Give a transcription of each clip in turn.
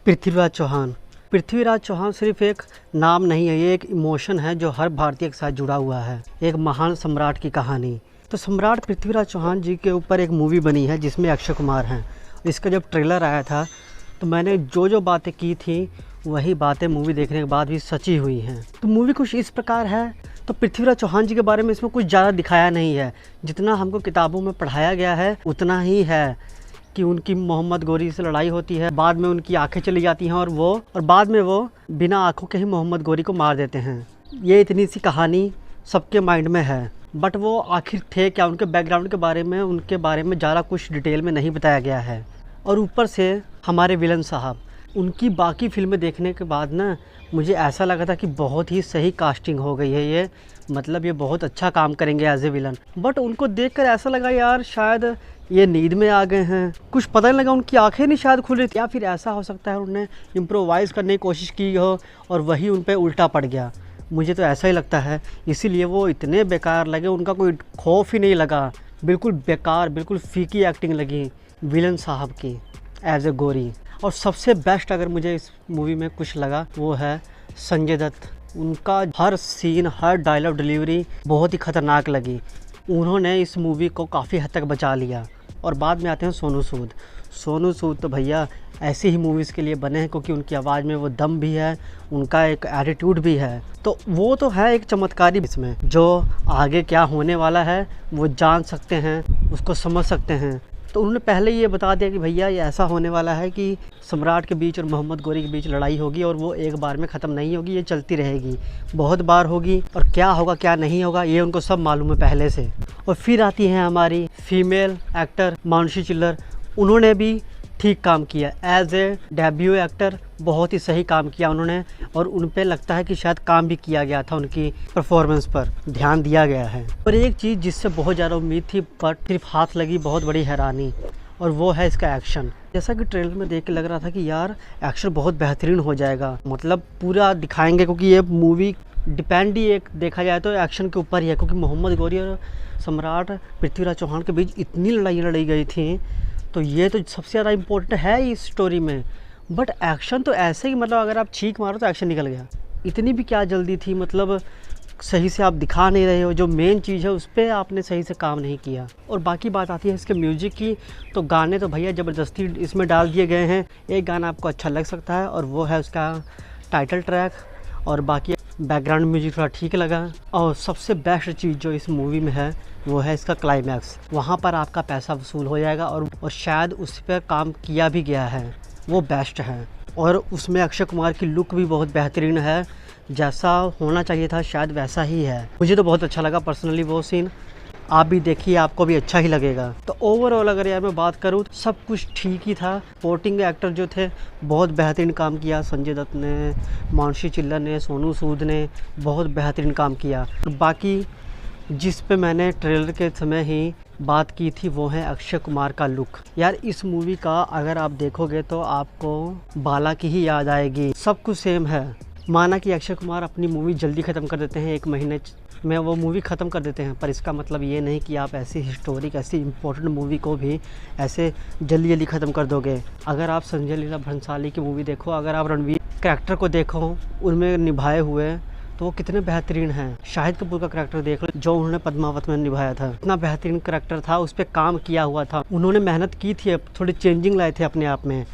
पृथ्वीराज चौहान। पृथ्वीराज चौहान सिर्फ एक नाम नहीं है, ये एक इमोशन है जो हर भारतीय के साथ जुड़ा हुआ है। एक महान सम्राट की कहानी। तो सम्राट पृथ्वीराज चौहान जी के ऊपर एक मूवी बनी है जिसमें अक्षय कुमार हैं। इसका जब ट्रेलर आया था तो मैंने जो बातें की थी वही बातें मूवी देखने के बाद भी सची हुई हैं। तो मूवी कुछ इस प्रकार है। तो पृथ्वीराज चौहान जी के बारे में इसमें कुछ ज़्यादा दिखाया नहीं है, जितना हमको किताबों में पढ़ाया गया है उतना ही है कि उनकी मोहम्मद गौरी से लड़ाई होती है, बाद में उनकी आंखें चली जाती हैं और बाद में वो बिना आंखों के ही मोहम्मद गौरी को मार देते हैं। ये इतनी सी कहानी सबके माइंड में है, बट वो आखिर थे क्या, उनके बैकग्राउंड के बारे में ज़्यादा कुछ डिटेल में नहीं बताया गया है। और ऊपर से हमारे विलन साहब, उनकी बाकी फिल्में देखने के बाद ना मुझे ऐसा लगा था कि बहुत ही सही कास्टिंग हो गई है ये, मतलब ये बहुत अच्छा काम करेंगे एज ए विलन। बट उनको देखकर ऐसा लगा यार शायद ये नींद में आ गए हैं, कुछ पता नहीं लगा, उनकी आंखें नहीं शायद खुल रही थी, या फिर ऐसा हो सकता है उन्होंने इम्प्रोवाइज़ करने की कोशिश की हो और वही उन पर उल्टा पड़ गया। मुझे तो ऐसा ही लगता है, इसीलिए वो इतने बेकार लगे, उनका कोई खौफ ही नहीं लगा, बिल्कुल बेकार, बिल्कुल फीकी एक्टिंग लगी विलन साहब की एज ए गौरी। और सबसे बेस्ट अगर मुझे इस मूवी में कुछ लगा वो है संजय दत्त। उनका हर सीन, हर डायलॉग डिलीवरी बहुत ही ख़तरनाक लगी। उन्होंने इस मूवी को काफ़ी हद तक बचा लिया। और बाद में आते हैं सोनू सूद। सोनू सूद तो भैया ऐसी ही मूवीज़ के लिए बने हैं क्योंकि उनकी आवाज़ में वो दम भी है, उनका एक एटीट्यूड भी है। तो वो तो है एक चमत्कारी, इसमें जो आगे क्या होने वाला है वो जान सकते हैं, उसको समझ सकते हैं। तो उन्होंने पहले ये बता दिया कि भैया ये ऐसा होने वाला है कि सम्राट के बीच और मोहम्मद गौरी के बीच लड़ाई होगी और वो एक बार में ख़त्म नहीं होगी, ये चलती रहेगी, बहुत बार होगी, और क्या होगा क्या नहीं होगा ये उनको सब मालूम है पहले से। और फिर आती हैं हमारी फीमेल एक्टर मानुषी चिल्लर। उन्होंने भी ठीक काम किया, एज ए डेब्यू एक्टर बहुत ही सही काम किया उन्होंने, और उन पे लगता है कि शायद काम भी किया गया था, उनकी परफॉर्मेंस पर ध्यान दिया गया है। और एक चीज़ जिससे बहुत ज़्यादा उम्मीद थी बट सिर्फ हाथ लगी, बहुत बड़ी हैरानी, और वो है इसका एक्शन। जैसा कि ट्रेलर में देख के लग रहा था कि यार एक्शन बहुत बेहतरीन हो जाएगा, मतलब पूरा दिखाएंगे, क्योंकि ये मूवी डिपेंड ही एक देखा जाए तो एक्शन के ऊपर ही है, क्योंकि मोहम्मद गौरी और सम्राट पृथ्वीराज चौहान के बीच इतनी लड़ाई लड़ी गई थी, तो ये तो सबसे ज़्यादा इम्पोर्टेंट है इस स्टोरी में। बट एक्शन तो ऐसे ही, मतलब अगर आप छींक मारो तो एक्शन निकल गया, इतनी भी क्या जल्दी थी, मतलब सही से आप दिखा नहीं रहे हो, जो मेन चीज़ है उस पर आपने सही से काम नहीं किया। और बाकी बात आती है इसके म्यूज़िक की, तो गाने तो भैया ज़बरदस्ती इसमें डाल दिए गए हैं। एक गाना आपको अच्छा लग सकता है और वो है उसका टाइटल ट्रैक, और बाकी बैकग्राउंड म्यूजिक थोड़ा ठीक लगा। और सबसे बेस्ट चीज़ जो इस मूवी में है वो है इसका क्लाइमैक्स। वहाँ पर आपका पैसा वसूल हो जाएगा और शायद उस पर काम किया भी गया है, वो बेस्ट है। और उसमें अक्षय कुमार की लुक भी बहुत बेहतरीन है, जैसा होना चाहिए था शायद वैसा ही है। मुझे तो बहुत अच्छा लगा पर्सनली वो सीन, आप भी देखिए आपको भी अच्छा ही लगेगा। तो ओवरऑल अगर यार मैं बात करूँ तो सब कुछ ठीक ही था। सपोर्टिंग एक्टर जो थे बहुत बेहतरीन काम किया, संजय दत्त ने, मानुषी चिल्लर ने, सोनू सूद ने बहुत बेहतरीन काम किया। बाकी जिस पे मैंने ट्रेलर के समय ही बात की थी वो है अक्षय कुमार का लुक। यार इस मूवी का अगर आप देखोगे तो आपको बाला की ही याद आएगी, सब कुछ सेम है। माना कि अक्षय कुमार अपनी मूवी जल्दी ख़त्म कर देते हैं, 1 महीने में वो मूवी ख़त्म कर देते हैं, पर इसका मतलब ये नहीं कि आप ऐसी हिस्टोरिक, ऐसी इम्पोर्टेंट मूवी को भी ऐसे जल्दी जल्दी ख़त्म कर दोगे। अगर आप संजय लीला भंसाली की मूवी देखो, अगर आप रणवीर करैक्टर को देखो उनमें निभाए हुए, तो वो कितने बेहतरीन हैं। शाहिद कपूर का करैक्टर देख लो जो उन्होंने पद्मावत में निभाया था, इतना बेहतरीन करैक्टर था, उस पर काम किया हुआ था, उन्होंने मेहनत की थी, थोड़ी चेंजिंग लाए थे अपने आप में।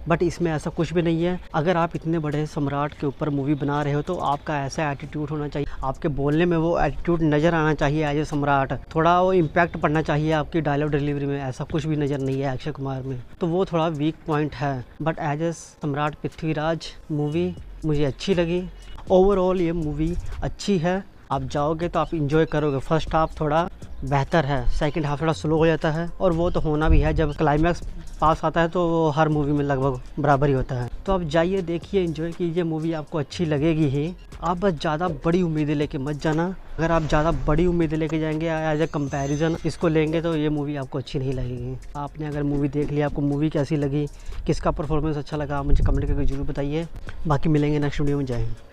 बट इसमें ऐसा कुछ भी नहीं है। अगर आप इतने बड़े सम्राट के ऊपर मूवी बना रहे हो तो आपका ऐसा एटीट्यूड होना चाहिए, आपके बोलने में वो एटीट्यूड नज़र आना चाहिए एज ए सम्राट, थोड़ा वो इम्पैक्ट पड़ना चाहिए आपकी डायलॉग डिलीवरी में। ऐसा कुछ भी नज़र नहीं है अक्षय कुमार में, तो वो थोड़ा वीक पॉइंट है। बट एज ए सम्राट पृथ्वीराज मूवी मुझे अच्छी लगी। ओवरऑल ये मूवी अच्छी है, आप जाओगे तो आप इंजॉय करोगे। फर्स्ट हाफ थोड़ा बेहतर है, सेकंड हाफ थोड़ा स्लो हो जाता है, और वो तो होना भी है, जब क्लाइमैक्स पास आता है तो वो हर मूवी में लगभग बराबर ही होता है। तो आप जाइए, देखिए, एंजॉय कीजिए, मूवी आपको अच्छी लगेगी ही। आप बस ज़्यादा बड़ी उम्मीदें लेके मत जाना। अगर आप ज़्यादा बड़ी उम्मीदें लेके जाएंगे एज ए कंपैरिजन इसको लेंगे तो ये मूवी आपको अच्छी नहीं लगेगी। आपने अगर मूवी देख ली, आपको मूवी कैसी लगी, किसका परफॉर्मेंस अच्छा लगा, मुझे कमेंट करके जरूर बताइए। बाकी मिलेंगे नेक्स्ट वीडियो में। जय हिंद।